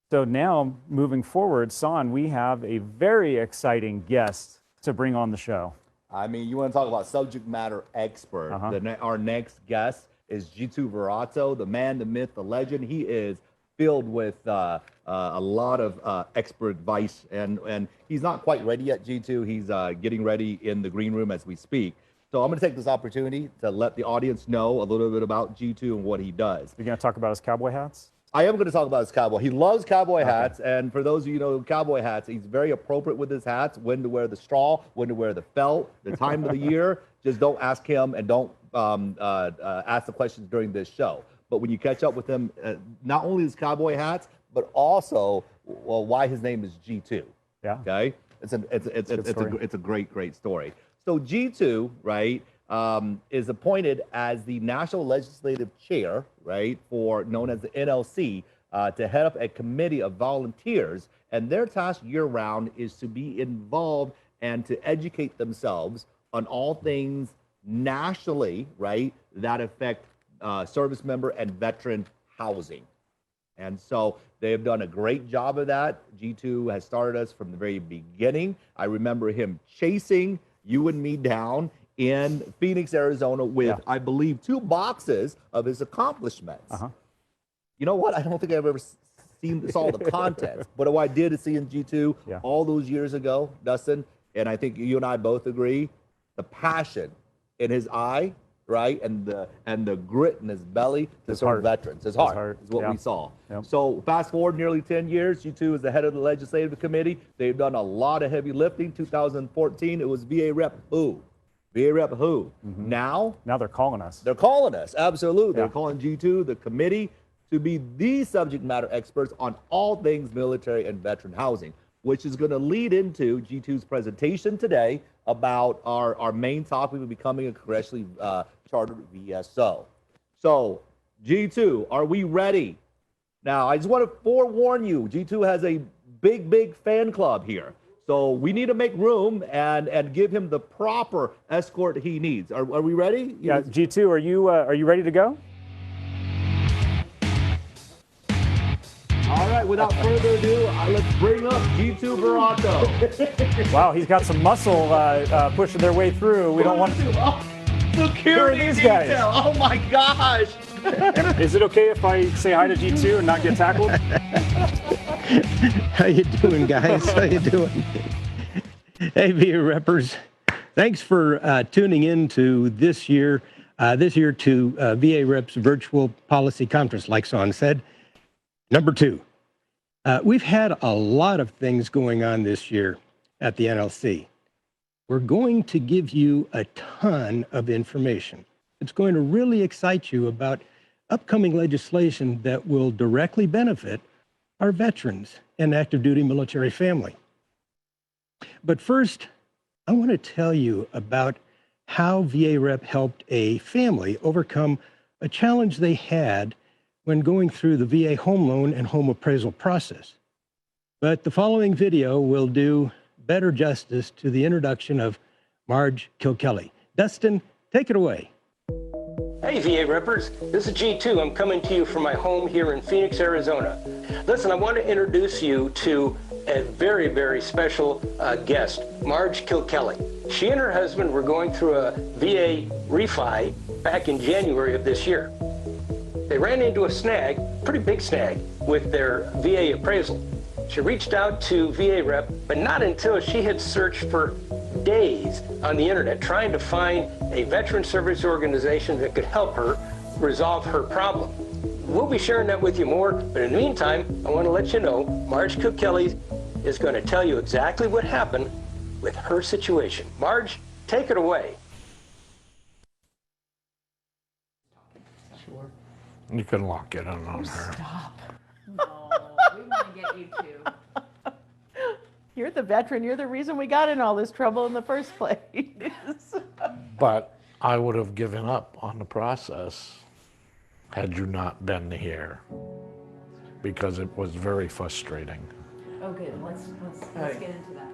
So now, moving forward, Son, we have a very exciting guest to bring on the show. I mean, you want to talk about subject matter expert. Our next guest is G2 Verato, the man, the myth, the legend. He is filled with a lot of expert advice, and he's not quite ready yet, G2. He's getting ready in the green room as we speak. So I'm going to take this opportunity to let the audience know a little bit about G2 and what he does. You're going to talk about his cowboy hats? I am going to talk about his cowboy. He loves cowboy hats, and for those of you who know cowboy hats, he's very appropriate with his hats, when to wear the straw, when to wear the felt, the time of the year. Just don't ask him, and don't ask the questions during this show. But when you catch up with him, not only his cowboy hats, but also why his name is G2. Yeah. Okay? It's a great story. So G2, right, is appointed as the National Legislative Chair, right, known as the NLC, to head up a committee of volunteers, and their task year-round is to be involved and to educate themselves on all things nationally, right, that affect service member and veteran housing. And so they have done a great job of that. G2 has started us from the very beginning. I remember him chasing you and me down in Phoenix, Arizona with, I believe, 2 boxes of his accomplishments. You know what? I don't think I've ever saw the content, but what I did see in G2 all those years ago, Dustin, and I think you and I both agree, the passion in his eye, right, and the grit in his belly to serve veterans. His heart is what we saw. So fast forward nearly 10 years, G2 is the head of the legislative committee. They've done a lot of heavy lifting. 2014, it was VA Rep who? VA Rep who? Now they're calling us. They're calling us, absolutely. They're calling G2, the committee, to be the subject matter experts on all things military and veteran housing, which is going to lead into G2's presentation today about our main topic of becoming a congressionally chartered VSO. So, G2, are we ready? Now, I just want to forewarn you, G2 has a big fan club here. So we need to make room and give him the proper escort he needs. Are we ready? Yeah, G2, are you ready to go? All right, without further ado, let's bring up G2 Verato. Wow, he's got some muscle pushing their way through. We don't want to. Security these guys. detail. Oh my gosh. Is it okay if I say hi to G2 and not get tackled? How you doing, guys? How you doing? Hey, VA Reppers. Thanks for tuning in to this year to VA Reps Virtual Policy Conference, like Son said. Number 2, we've had a lot of things going on this year at the NLC. We're going to give you a ton of information. It's going to really excite you about upcoming legislation that will directly benefit our veterans and active duty military family. But first, I want to tell you about how VA Rep helped a family overcome a challenge they had when going through the VA home loan and home appraisal process. But the following video will do better justice to the introduction of Marge Kilkelly. Dustin, take it away. Hey VA Reppers, this is G2. I'm coming to you from my home here in Phoenix, Arizona. Listen, I want to introduce you to a very special guest, Marge Kilkelly. She and her husband were going through a VA refi back in January of this year. They ran into a snag, pretty big snag, with their VA appraisal. She reached out to VA Rep, but not until she had searched for days on the internet trying to find a veteran service organization that could help her resolve her problem. We'll be sharing that with you more, but in the meantime, I want to let you know Marge Kilkelly is going to tell you exactly what happened with her situation. Marge, take it away. Sure. You can lock it on her. Stop. No, we want to get you to. You're the veteran. You're the reason we got in all this trouble in the first place. But I would have given up on the process had you not been here, because it was very frustrating. Oh, good. Let's get into that.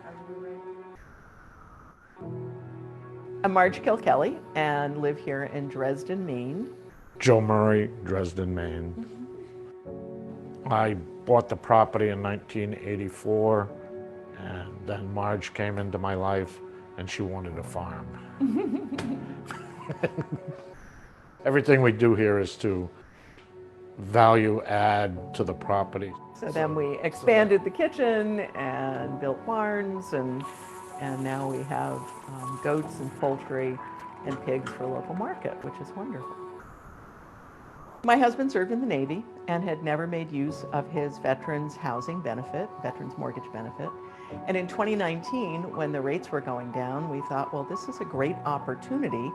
I'm Marge Kilkelly and live here in Dresden, Maine. Joe Murray, Dresden, Maine. I bought the property in 1984, and then Marge came into my life and she wanted a farm. Everything we do here is to value add to the property. So then we expanded the kitchen and built barns, and now we have goats and poultry and pigs for local market, which is wonderful. My husband served in the Navy and had never made use of his veterans housing benefit, veterans mortgage benefit. And in 2019, when the rates were going down, we thought, well, this is a great opportunity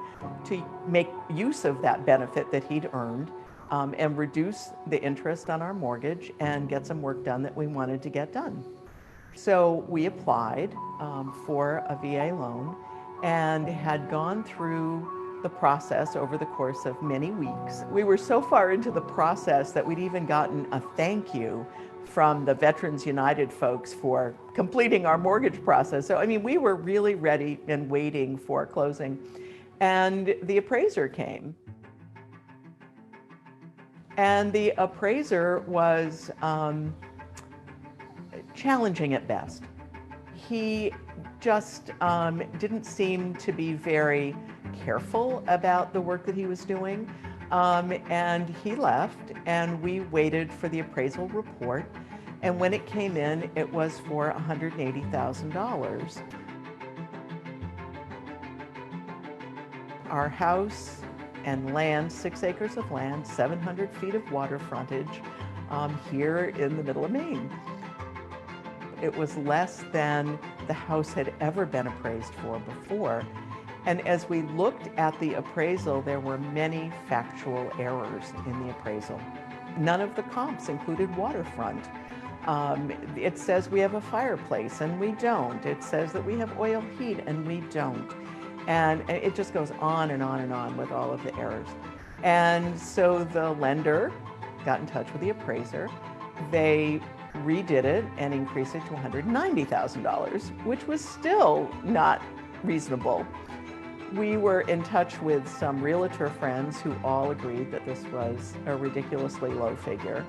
to make use of that benefit that he'd earned and reduce the interest on our mortgage and get some work done that we wanted to get done. So we applied for a VA loan and had gone through the process over the course of many weeks. We were so far into the process that we'd even gotten a thank you from the Veterans United folks for completing our mortgage process. So, I mean, we were really ready and waiting for closing. And the appraiser came. And the appraiser was challenging at best. He just didn't seem to be very careful about the work that he was doing. And he left, and we waited for the appraisal report. And when it came in, it was for $180,000. Our house and land, 6 acres of land, 700 feet of water frontage here in the middle of Maine. It was less than the house had ever been appraised for before. And as we looked at the appraisal, there were many factual errors in the appraisal. None of the comps included waterfront. It says we have a fireplace, and we don't. It says that we have oil heat, and we don't. And it just goes on and on and on with all of the errors. And so the lender got in touch with the appraiser. They redid it and increased it to $190,000, which was still not reasonable. We were in touch with some realtor friends who all agreed that this was a ridiculously low figure.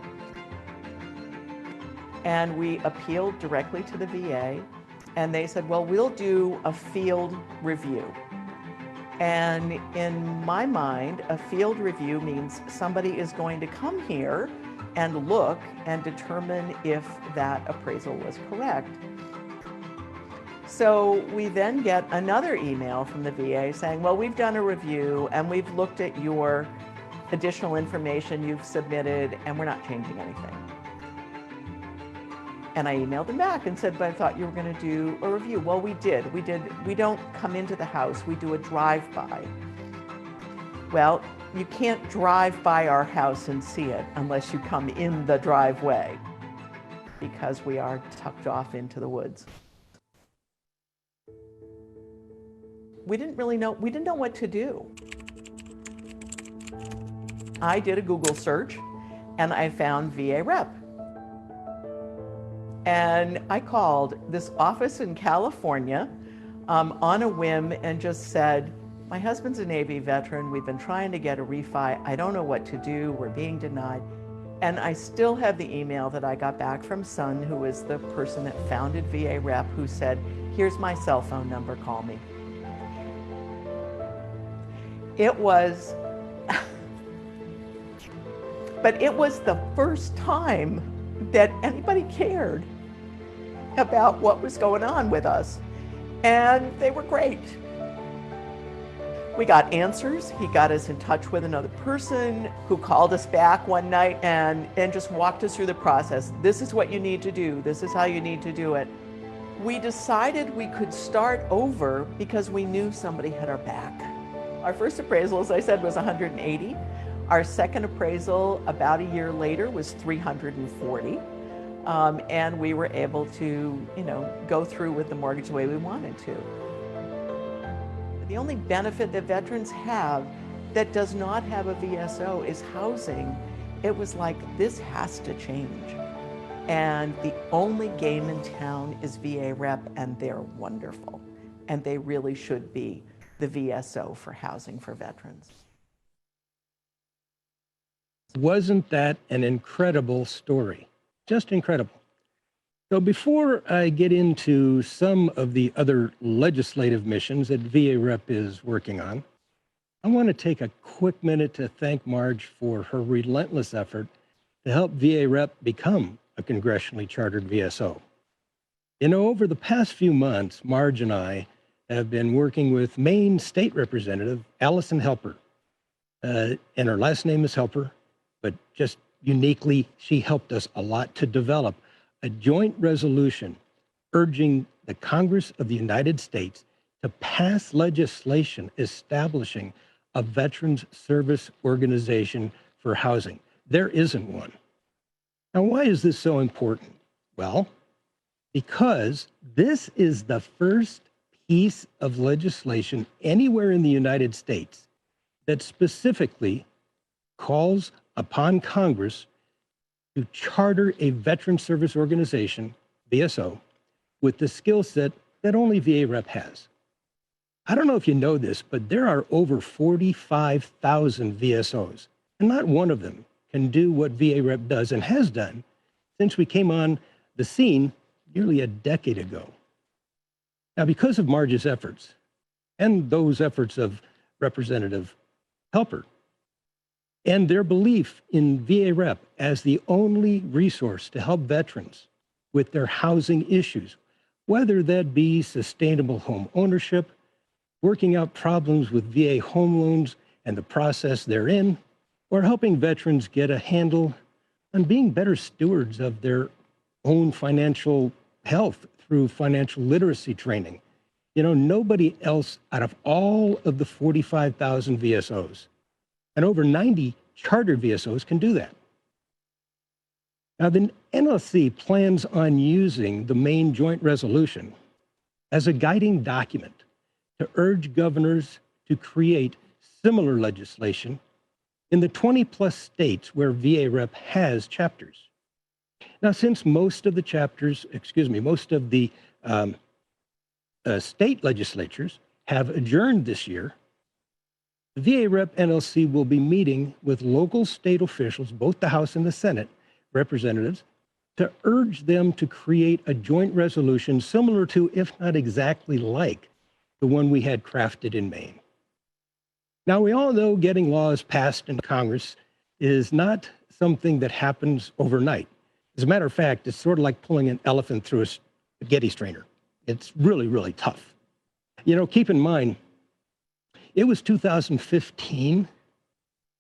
And we appealed directly to the VA, and they said, well, we'll do a field review. And in my mind, a field review means somebody is going to come here and look and determine if that appraisal was correct. So we then get another email from the VA saying, well, we've done a review and we've looked at your additional information you've submitted and we're not changing anything. And I emailed them back and said, but I thought you were going to do a review. Well, we did. We don't come into the house, we do a drive-by. Well, you can't drive by our house and see it unless you come in the driveway because we are tucked off into the woods. We didn't know what to do. I did a Google search and I found VA rep. And I called this office in California on a whim and just said, my husband's a Navy veteran. We've been trying to get a refi. I don't know what to do. We're being denied. And I still have the email that I got back from Sun, who is the person that founded VA Rep, who said, here's my cell phone number, call me. It was, but it was the first time that anybody cared about what was going on with us. And they were great. We got answers. He got us in touch with another person who called us back one night and just walked us through the process. This is what you need to do. This is how you need to do it. We decided we could start over because we knew somebody had our back. Our first appraisal, as I said, was 180. Our second appraisal about a year later was 340. And we were able to, go through with the mortgage the way we wanted to. The only benefit that veterans have that does not have a VSO is housing. It was like, this has to change. And the only game in town is VA Rep, and they're wonderful. And they really should be the VSO for housing for veterans. Wasn't that an incredible story? just incredible. So before I get into some of the other legislative missions that VA Rep is working on, I want to take a quick minute to thank Marge for her relentless effort to help VA Rep become a congressionally chartered VSO. You know, over the past few months, Marge and I have been working with Maine State Representative Allison Helper. And her last name is Helper, but just uniquely, she helped us a lot to develop a joint resolution urging the Congress of the United States to pass legislation establishing a veterans service organization for housing. There isn't one. Now, why is this so important? Well, because this is the first piece of legislation anywhere in the United States that specifically calls upon Congress to charter a veteran service organization, VSO, with the skill set that only VA Rep has. I don't know if you know this, but there are over 45,000 VSOs, and not one of them can do what VA Rep does and has done since we came on the scene nearly a decade ago. Now, because of Marge's efforts and those efforts of Representative Helper and their belief in VA Rep as the only resource to help veterans with their housing issues, whether that be sustainable home ownership, working out problems with VA home loans and the process therein, or helping veterans get a handle on being better stewards of their own financial health through financial literacy training. You know, nobody else out of all of the 45,000 VSOs and over 90 chartered VSOs can do that. Now, the NLC plans on using the Maine Joint Resolution as a guiding document to urge governors to create similar legislation in the 20-plus states where VA Rep has chapters. Now, since most of the state legislatures have adjourned this year, the VA Rep NLC will be meeting with local state officials, both the House and the Senate representatives, to urge them to create a joint resolution similar to, if not exactly like, the one we had crafted in Maine. Now, we all know getting laws passed in Congress is not something that happens overnight. As a matter of fact, it's sort of like pulling an elephant through a spaghetti strainer. It's really, really tough. You know, keep in mind, it was 2015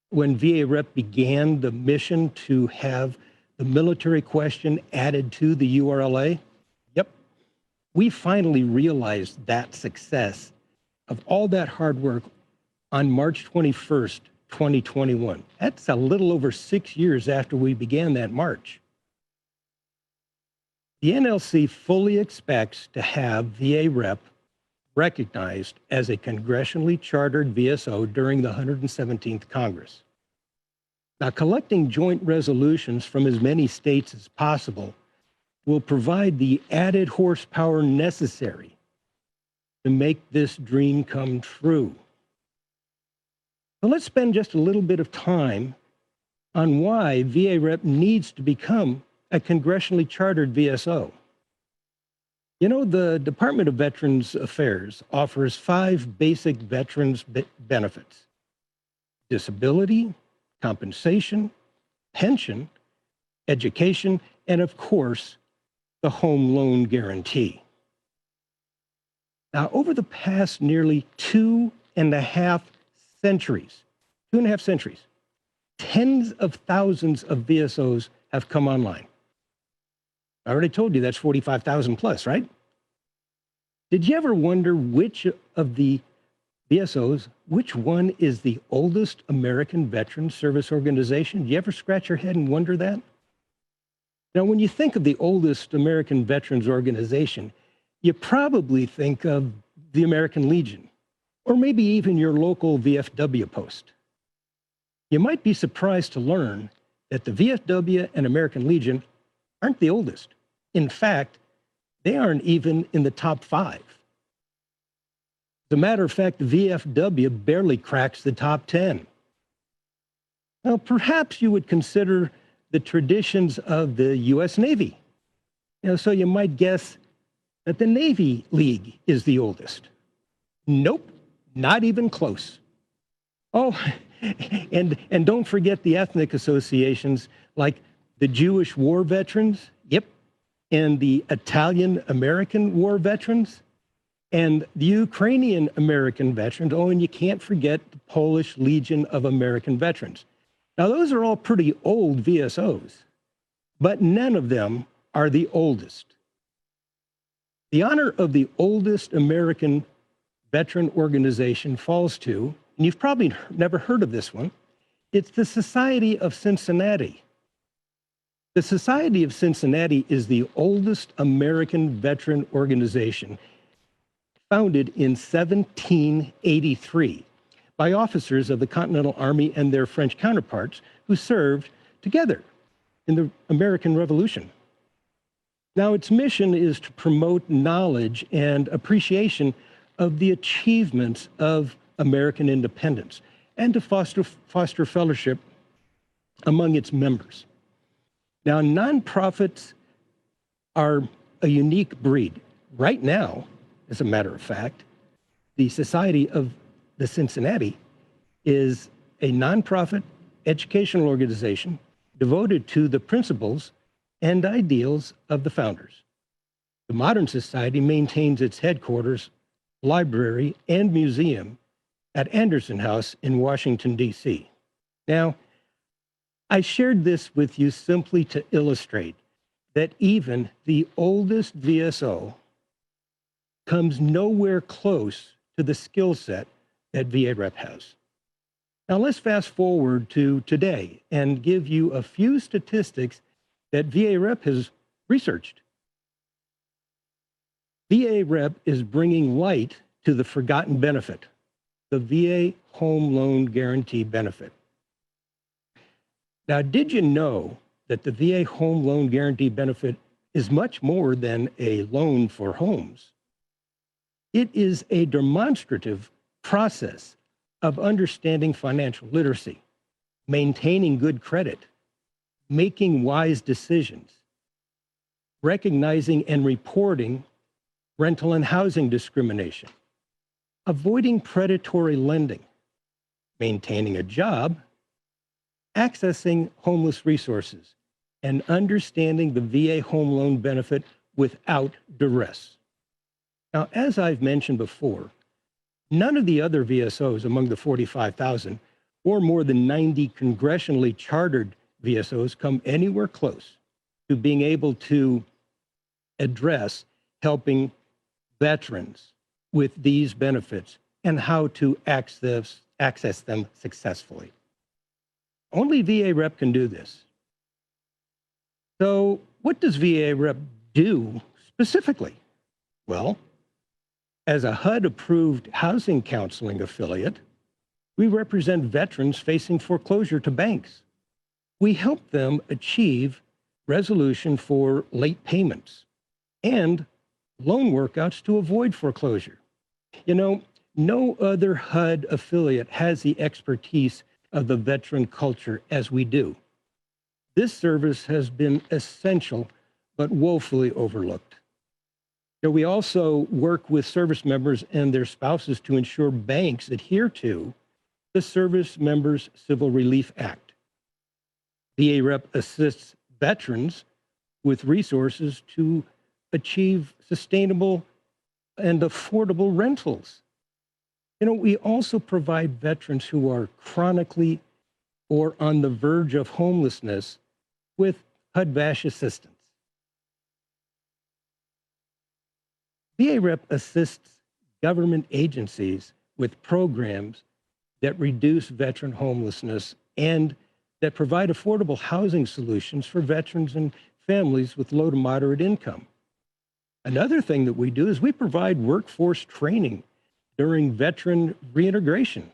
when VA Rep began the mission to have the military question added to the URLA. Yep, we finally realized that success of all that hard work on March 21st, 2021. That's a little over 6 years after we began that march. The NLC fully expects to have VA Rep recognized as a congressionally chartered VSO during the 117th Congress. Now, collecting joint resolutions from as many states as possible will provide the added horsepower necessary to make this dream come true. So let's spend just a little bit of time on why VA Rep needs to become a congressionally chartered VSO. You know, the Department of Veterans Affairs offers 5 basic veterans benefits: disability, compensation, pension, education, and of course, the home loan guarantee. Now, over the past nearly 2.5 centuries, tens of thousands of VSOs have come online. I already told you that's 45,000 plus, right? Did you ever wonder which of the VSOs, which one is the oldest American veteran service organization? Did you ever scratch your head and wonder that? Now, when you think of the oldest American veterans organization, you probably think of the American Legion, or maybe even your local VFW post. You might be surprised to learn that the VFW and American Legion aren't the oldest. In fact, they aren't even in the top 5. As a matter of fact, the VFW barely cracks the top 10. Now, perhaps you would consider the traditions of the U.S. Navy. So you might guess that the Navy League is the oldest. Nope, not even close. Oh, and don't forget the ethnic associations like the Jewish war veterans, yep, and the Italian American war veterans, and the Ukrainian American veterans. Oh, and you can't forget the Polish Legion of American Veterans. Now, those are all pretty old VSOs, but none of them are the oldest. The honor of the oldest American veteran organization falls to, and you've probably never heard of this one, it's the Society of Cincinnati. The Society of Cincinnati is the oldest American veteran organization, founded in 1783 by officers of the Continental Army and their French counterparts who served together in the American Revolution. Now, its mission is to promote knowledge and appreciation of the achievements of American independence and to foster fellowship among its members. Now, nonprofits are a unique breed. Right now, as a matter of fact, the Society of the Cincinnati is a nonprofit educational organization devoted to the principles and ideals of the founders. The modern society maintains its headquarters, library, and museum at Anderson House in Washington, D.C. Now, I shared this with you simply to illustrate that even the oldest VSO comes nowhere close to the skill set that VA Rep has. Now let's fast forward to today and give you a few statistics that VA Rep has researched. VA Rep is bringing light to the forgotten benefit, the VA Home Loan Guarantee benefit. Now, did you know that the VA Home Loan Guarantee benefit is much more than a loan for homes? It is a demonstrative process of understanding financial literacy, maintaining good credit, making wise decisions, recognizing and reporting rental and housing discrimination, avoiding predatory lending, maintaining a job, accessing homeless resources, and understanding the VA home loan benefit without duress. Now, as I've mentioned before, none of the other VSOs among the 45,000 or more than 90 congressionally chartered VSOs come anywhere close to being able to address helping veterans with these benefits and how to access them successfully. Only VA Rep can do this. So what does VA Rep do specifically? Well, as a HUD-approved housing counseling affiliate, we represent veterans facing foreclosure to banks. We help them achieve resolution for late payments and loan workouts to avoid foreclosure. You know, no other HUD affiliate has the expertise of the veteran culture as we do. This service has been essential, but woefully overlooked. We also work with service members and their spouses to ensure banks adhere to the Service Members Civil Relief Act. VA Rep assists veterans with resources to achieve sustainable and affordable rentals. We also provide veterans who are chronically or on the verge of homelessness with HUD-VASH assistance. VA Rep assists government agencies with programs that reduce veteran homelessness and that provide affordable housing solutions for veterans and families with low to moderate income. Another thing that we do is we provide workforce training during veteran reintegration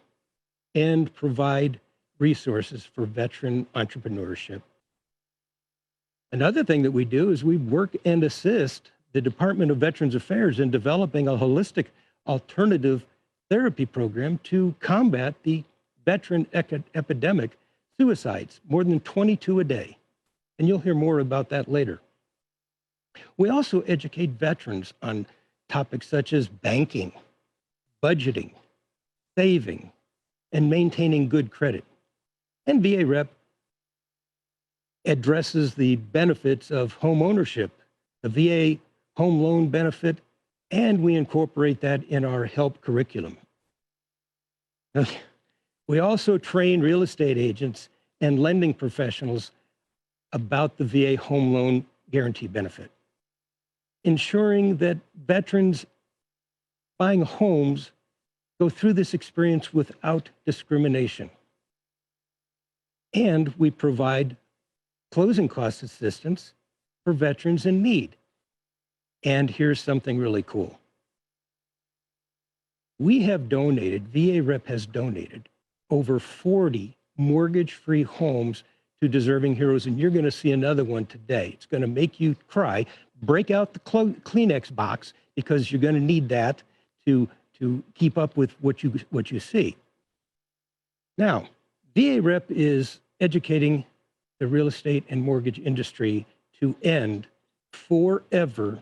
and provide resources for veteran entrepreneurship. Another thing that we do is we work and assist the Department of Veterans Affairs in developing a holistic alternative therapy program to combat the veteran epidemic, suicides, more than 22 a day. and you'll hear more about that later. We also educate veterans on topics such as banking, budgeting, saving, and maintaining good credit. And VA Rep addresses the benefits of home ownership, the VA home loan benefit, and we incorporate that in our HELP curriculum. We also train real estate agents and lending professionals about the VA home loan guarantee benefit, ensuring that veterans buying homes go through this experience without discrimination. And we provide closing cost assistance for veterans in need. And here's something really cool. We have donated, VA Rep has donated over 40 mortgage-free homes to deserving heroes, and you're going to see another one today. It's going to make you cry. Break out the Kleenex box because you're going to need that to keep up with what you see. Now, VA Rep is educating the real estate and mortgage industry to end forever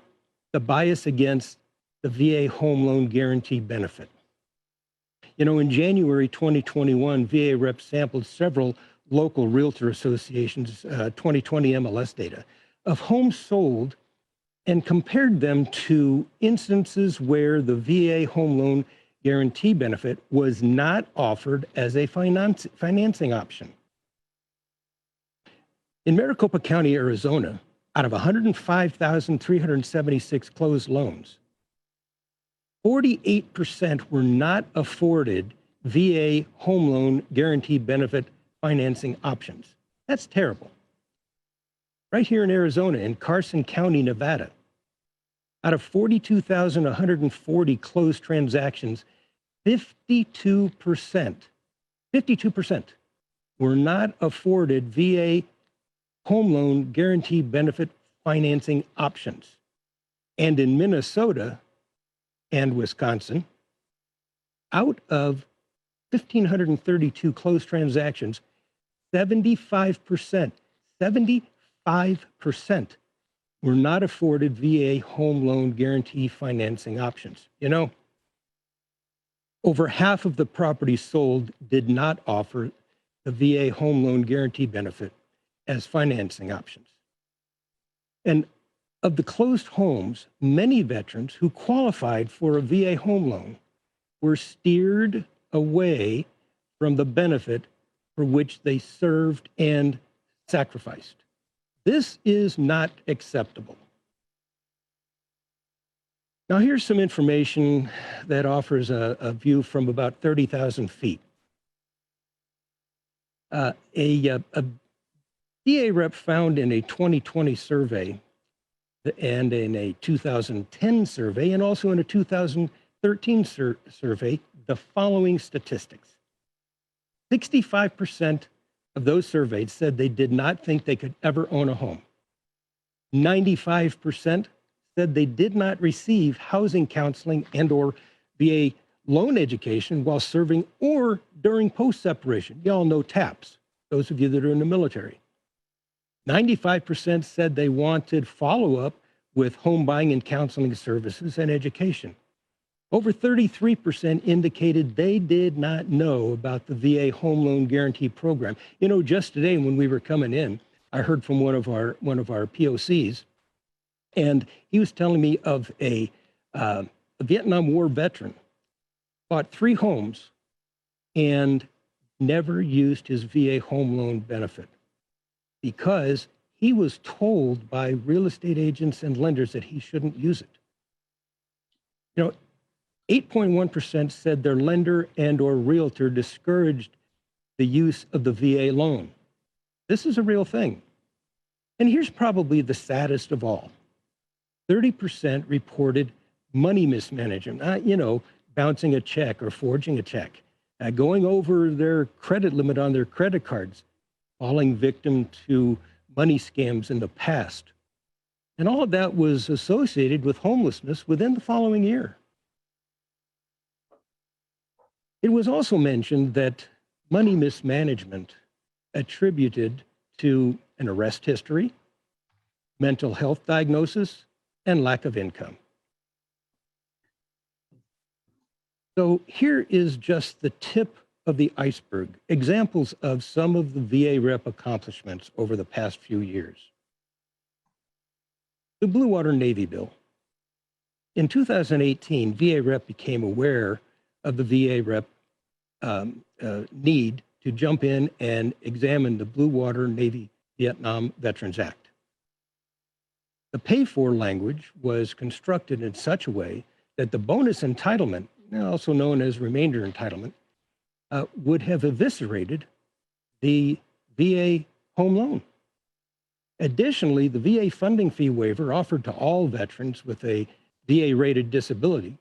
the bias against the VA home loan guarantee benefit. You know, in January 2021, VA Rep sampled several local realtor associations' 2020 MLS data of homes sold and compared them to instances where the VA home loan guarantee benefit was not offered as a financing option. In Maricopa County, Arizona, out of 105,376 closed loans, 48% were not afforded VA home loan guarantee benefit financing options. That's terrible. Right here in Arizona, in Carson County, Nevada, out of 42,140 closed transactions, 52% were not afforded VA home loan guarantee benefit financing options. And in Minnesota and Wisconsin, out of 1,532 closed transactions, 75% were not afforded VA home loan guarantee financing options. You know, over half of the properties sold did not offer the VA home loan guarantee benefit as financing options. And of the closed homes, many veterans who qualified for a VA home loan were steered away from the benefit for which they served and sacrificed. This is not acceptable. Now, here's some information that offers a view from about 30,000 feet. A VA Rep found in a 2020 survey and in a 2010 survey and also in a 2013 survey the following statistics. 65% of those surveyed said they did not think they could ever own a home. 95% said they did not receive housing counseling and or VA loan education while serving or during post-separation. Y'all know TAPS, those of you that are in the military. 95% said they wanted follow-up with home buying and counseling services and education. Over 33% indicated they did not know about the VA home loan guarantee program. You know, just today when we were coming in, I heard from one of our POCs, and he was telling me of a Vietnam War veteran, bought 3 homes and never used his VA home loan benefit because he was told by real estate agents and lenders that he shouldn't use it. You know, 8.1% said their lender and or realtor discouraged the use of the VA loan. This is a real thing. And here's probably the saddest of all. 30% reported money mismanagement, you know, bouncing a check or forging a check, going over their credit limit on their credit cards, falling victim to money scams in the past. And all of that was associated with homelessness within the following year. It was also mentioned that money mismanagement attributed to in arrest history, mental health diagnosis, and lack of income. So here is just the tip of the iceberg, examples of some of the VA rep accomplishments over the past few years. The Blue Water Navy Bill. In 2018, VA rep became aware of the VA rep need to jump in and examine the Blue Water Navy Vietnam Veterans Act. The pay-for language was constructed in such a way that the bonus entitlement, also known as remainder entitlement, would have eviscerated the VA home loan. Additionally, the VA funding fee waiver offered to all veterans with a VA-rated disability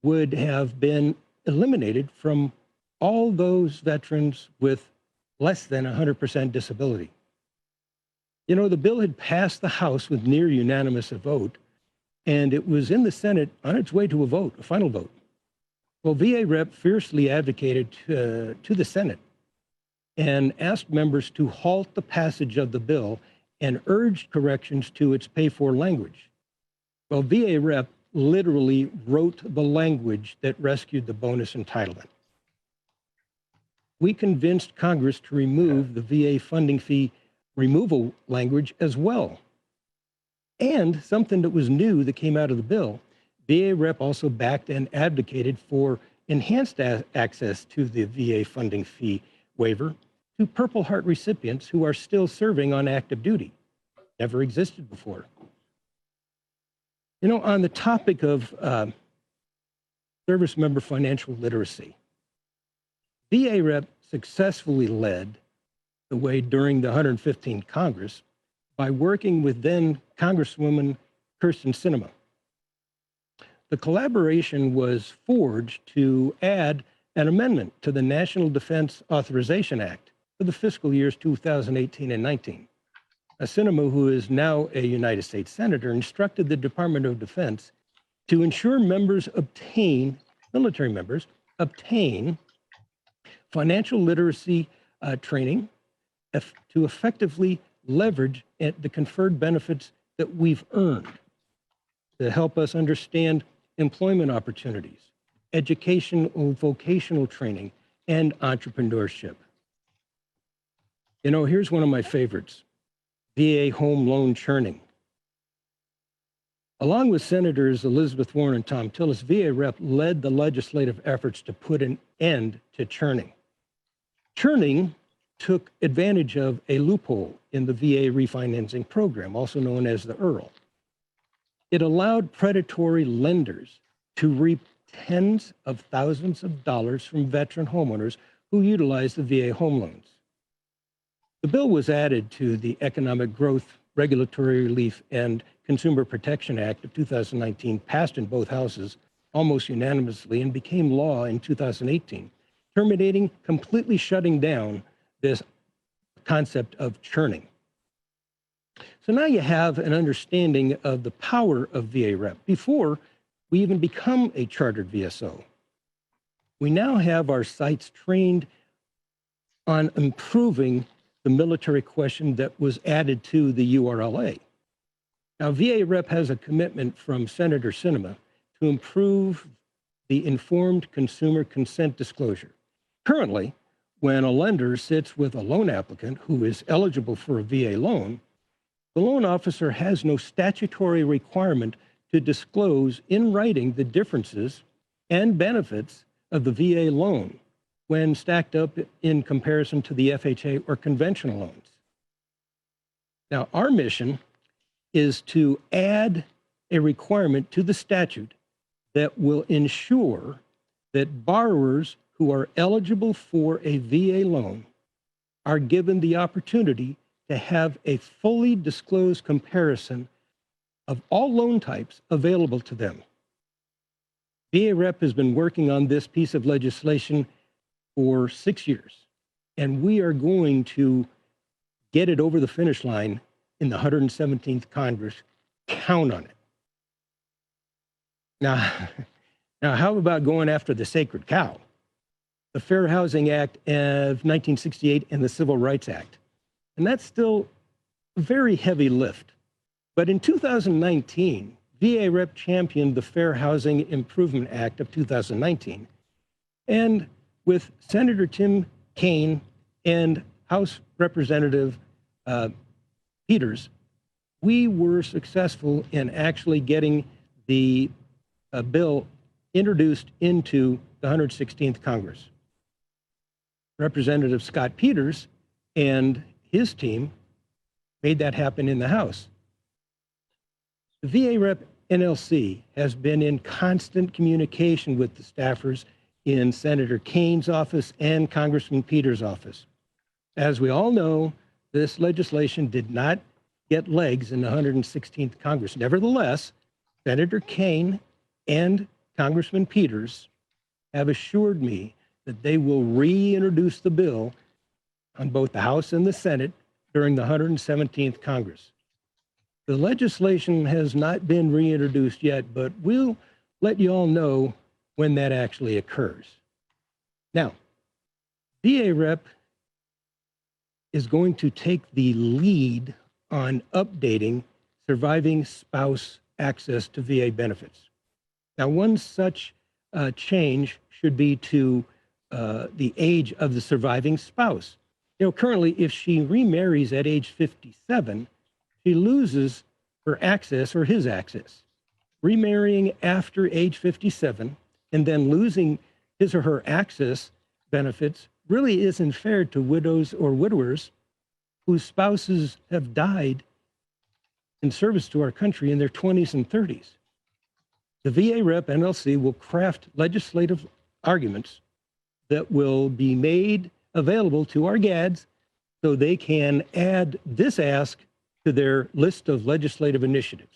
would have been eliminated from all those veterans with less than 100% disability. You know, the bill had passed the House with near unanimous vote, and it was in the Senate on its way to a vote, a final vote. Well, VA rep fiercely advocated to the Senate and asked members to halt the passage of the bill and urged corrections to its pay-for language. Well, VA rep literally wrote the language that rescued the bonus entitlement. We convinced Congress to remove the VA funding fee removal language as well. And something that was new that came out of the bill, VA rep also backed and advocated for enhanced access to the VA funding fee waiver to Purple Heart recipients who are still serving on active duty. Never existed before. You know, on the topic of service member financial literacy, VA rep successfully led the way during the 115th Congress by working with then Congresswoman Kirsten Sinema. The collaboration was forged to add an amendment to the National Defense Authorization Act for the fiscal years 2018 and 19. Sinema, who is now a United States Senator, instructed the Department of Defense to ensure military members obtain financial literacy training to effectively leverage the conferred benefits that we've earned to help us understand employment opportunities, educational, vocational training, and entrepreneurship. You know, here's one of my favorites, VA home loan churning. Along with Senators Elizabeth Warren and Tom Tillis, VA rep led the legislative efforts to put an end to churning. Churning took advantage of a loophole in the VA refinancing program, also known as the EARL. It allowed predatory lenders to reap tens of thousands of dollars from veteran homeowners who utilized the VA home loans. The bill was added to the Economic Growth, Regulatory Relief, and Consumer Protection Act of 2019, passed in both houses almost unanimously, and became law in 2018, terminating, completely shutting down this concept of churning. So now you have an understanding of the power of VA rep before we even become a chartered VSO. We now have our sites trained on improving the military question that was added to the URLA. Now, VA rep has a commitment from Senator Sinema to improve the informed consumer consent disclosure. Currently, when a lender sits with a loan applicant who is eligible for a VA loan, the loan officer has no statutory requirement to disclose in writing the differences and benefits of the VA loan when stacked up in comparison to the FHA or conventional loans. Now, our mission is to add a requirement to the statute that will ensure that borrowers who are eligible for a VA loan are given the opportunity to have a fully disclosed comparison of all loan types available to them. VA rep has been working on this piece of legislation for 6 years, and we are going to get it over the finish line in the 117th Congress. Count on it. Now, how about going after the sacred cow? The Fair Housing Act of 1968 and the Civil Rights Act. And that's still a very heavy lift. But in 2019, VA Rep championed the Fair Housing Improvement Act of 2019. And with Senator Tim Kaine and House Representative Peters, we were successful in actually getting the bill introduced into the 116th Congress. Representative Scott Peters and his team made that happen in the House. The VA Rep NLC has been in constant communication with the staffers in Senator Kaine's office and Congressman Peters' office. As we all know, this legislation did not get legs in the 116th Congress. Nevertheless, Senator Kaine and Congressman Peters have assured me that they will reintroduce the bill on both the House and the Senate during the 117th Congress. The legislation has not been reintroduced yet, but we'll let you all know when that actually occurs. Now, VA Rep is going to take the lead on updating surviving spouse access to VA benefits. Now, one such change should be to the age of the surviving spouse. You know, currently, if she remarries at age 57, she loses her access or his access. Remarrying after age 57 and then losing his or her access benefits really isn't fair to widows or widowers whose spouses have died in service to our country in their 20s and 30s. The VA Rep NLC will craft legislative arguments that will be made available to our GADs so they can add this ask to their list of legislative initiatives.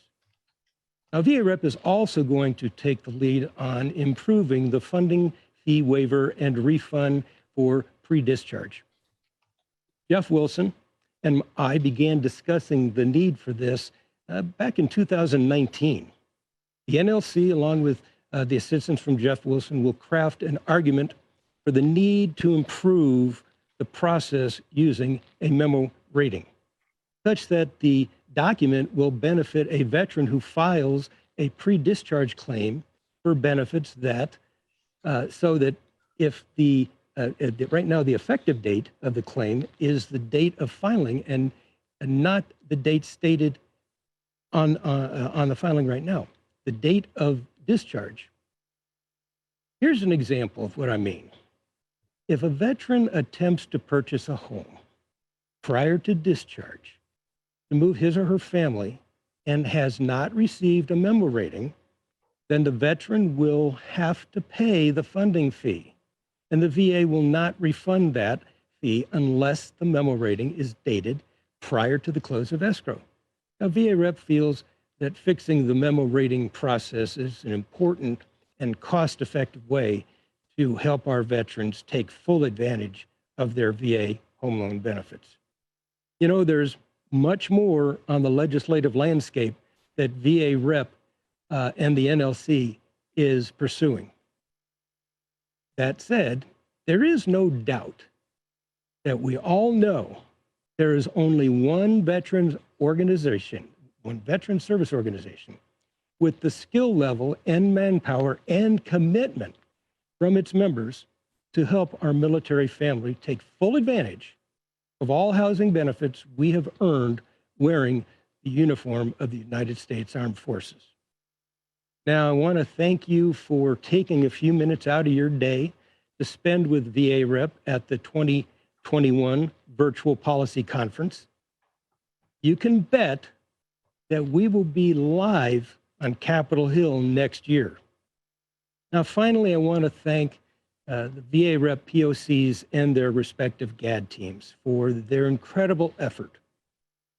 Now, VA Rep is also going to take the lead on improving the funding fee waiver and refund for pre-discharge. Jeff Wilson and I began discussing the need for this back in 2019. The NLC, along with the assistance from Jeff Wilson, will craft an argument for the need to improve the process using a memo rating, such that the document will benefit a veteran who files a pre-discharge claim for benefits that, so that if the, right now the effective date of the claim is the date of filing and not the date stated on the filing right now, the date of discharge. Here's an example of what I mean. If a veteran attempts to purchase a home prior to discharge, to move his or her family, and has not received a memo rating, then the veteran will have to pay the funding fee, and the VA will not refund that fee unless the memo rating is dated prior to the close of escrow. Now, VA Rep feels that fixing the memo rating process is an important and cost-effective way to help our veterans take full advantage of their VA home loan benefits. You know, there's much more on the legislative landscape that VA Rep and the NLC is pursuing. That said, there is no doubt that we all know there is only one veterans organization, one veteran service organization, with the skill level and manpower and commitment from its members to help our military family take full advantage of all housing benefits we have earned wearing the uniform of the United States Armed Forces. Now, I want to thank you for taking a few minutes out of your day to spend with VA Rep at the 2021 Virtual Policy Conference. You can bet that we will be live on Capitol Hill next year. Now, finally, I want to thank the VA Rep POCs and their respective GAD teams for their incredible effort.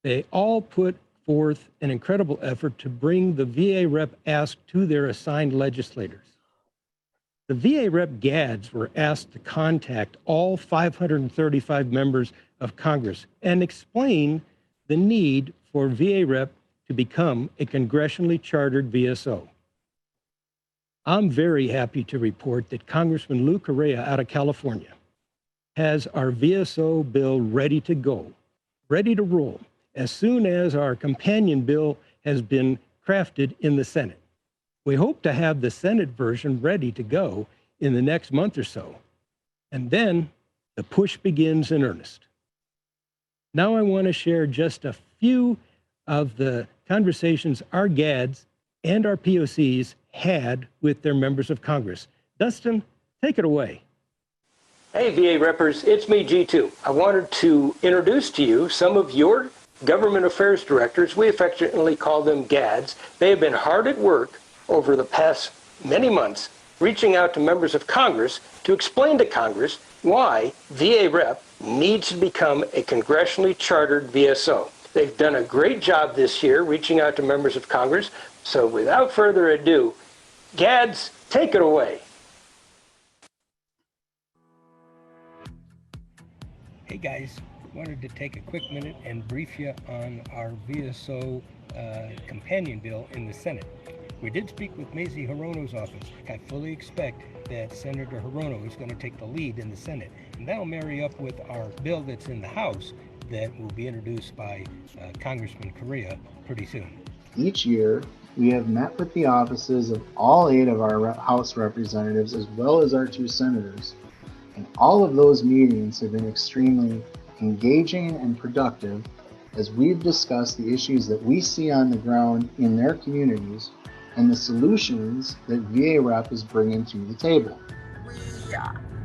They all put forth an incredible effort to bring the VA Rep ask to their assigned legislators. The VA Rep GADs were asked to contact all 535 members of Congress and explain the need for VA Rep to become a congressionally chartered VSO. I'm very happy to report that Congressman Lou Correa out of California has our VSO bill ready to go, ready to roll, as soon as our companion bill has been crafted in the Senate. We hope to have the Senate version ready to go in the next month or so. And then the push begins in earnest. Now I want to share just a few of the conversations our GADs and our POCs had with their members of Congress. Dustin, take it away. Hey, VA Reppers, it's me, G2. I wanted to introduce to you some of your government affairs directors. We affectionately call them GADs. They have been hard at work over the past many months, reaching out to members of Congress to explain to Congress why VA Rep needs to become a congressionally chartered VSO. They've done a great job this year reaching out to members of Congress. So without further ado, GADs, take it away. Hey guys, wanted to take a quick minute and brief you on our VSO companion bill in the Senate. We did speak with Mazie Hirono's office. I fully expect that Senator Hirono is going to take the lead in the Senate, and that'll marry up with our bill that's in the House that will be introduced by Congressman Correa pretty soon. Each year, we have met with the offices of all 8 of our House representatives as well as our 2 senators. And all of those meetings have been extremely engaging and productive as we've discussed the issues that we see on the ground in their communities and the solutions that VA Rep is bringing to the table. We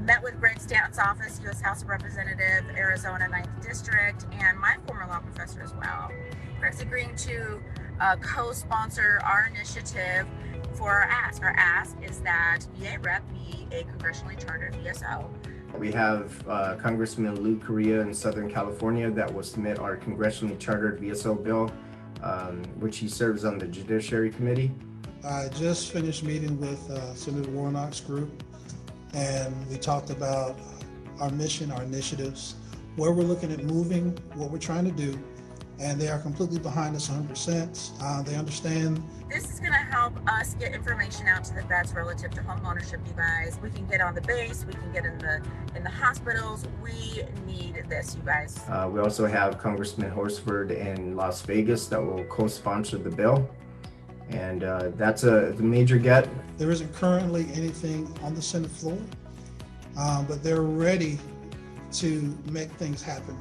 met with Greg Stanton's office, U.S. House of Representative, Arizona 9th District, and my former law professor as well. Greg's agreeing to co-sponsor our initiative for our ask. Our ask is that VA Rep be a congressionally chartered VSO. We have Congressman Lou Correa in Southern California that will submit our congressionally chartered VSO bill, which he serves on the Judiciary Committee. I just finished meeting with Senator Warnock's group, and we talked about our mission, our initiatives, where we're looking at moving, what we're trying to do, and they are completely behind us 100%. They understand. This is going to help us get information out to the vets relative to home ownership, you guys. We can get on the base, we can get in the hospitals. We need this, you guys. We also have Congressman Horsford in Las Vegas that will co-sponsor the bill. And that's the major get. There isn't currently anything on the Senate floor, but they're ready to make things happen.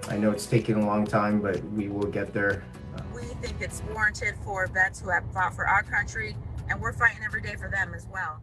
I know it's taken a long time, but we will get there. We think it's warranted for vets who have fought for our country, and we're fighting every day for them as well.